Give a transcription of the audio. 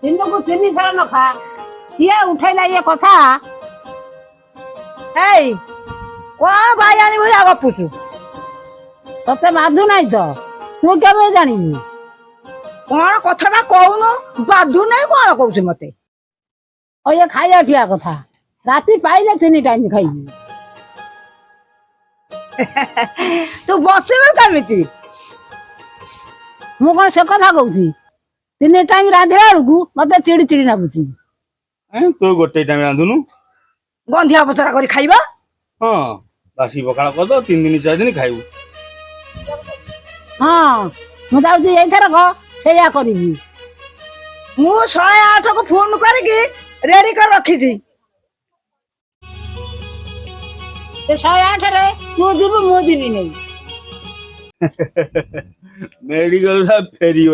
ଦିନକୁ 3 ଥର ନ ଖା କିଏ ଉଠେଇଲା ଇଏ କଥା। ଏଇ କଣ ବାଇଆଣି ଭଳିଆ ଗପୁଛୁ? ତତେ ବାଧୁ ନାହିଁ ତ ତୁ କେବେ ଜାଣିବୁ? କଣ କଥାଟା କହୁନୁ? ବାଧୁ ନାହିଁ କଣ କହୁଛୁ ମତେ? ଇଏ ଖାଇବା ପିଇବା କଥା ରାତି ପାଇଲେ 3 ଟାଇମ ଖାଇବି। ତୁ ବସିବୁ କେମିତି? ମୁଁ କଣ ସେ କଥା କହୁଛି? 3 ଟାଇମ ରାନ୍ଧିଲା ବେଳକୁ ମତେ ଚିଡି ଚିଡି ଲାଗୁଛି। ତୁ ଗୋଟେ ଟାଇମ ରାନ୍ଧୁନୁ? ଗନ୍ଧିଆ ପଚରା କରି ଖାଇବା। ହଁ ବାସି ପଖାଳ କରିଦବ 3 ଦିନ 4 ଦିନ ଖାଇବୁ। ହଁ ମୁଁ ଯାଉଛି ଏଇଥରକ ସେଇଆ କରିବି। ମୁଁ 108 କୁ ଫୋନ କରିକି ରେଡି କରି ରଖିଛି। ସେ 108 ରେ ତୁ ଯିବୁ ମୁଁ ଯିବି ନାଇଁ। ମେଡିକାଲ ଫେରିବ।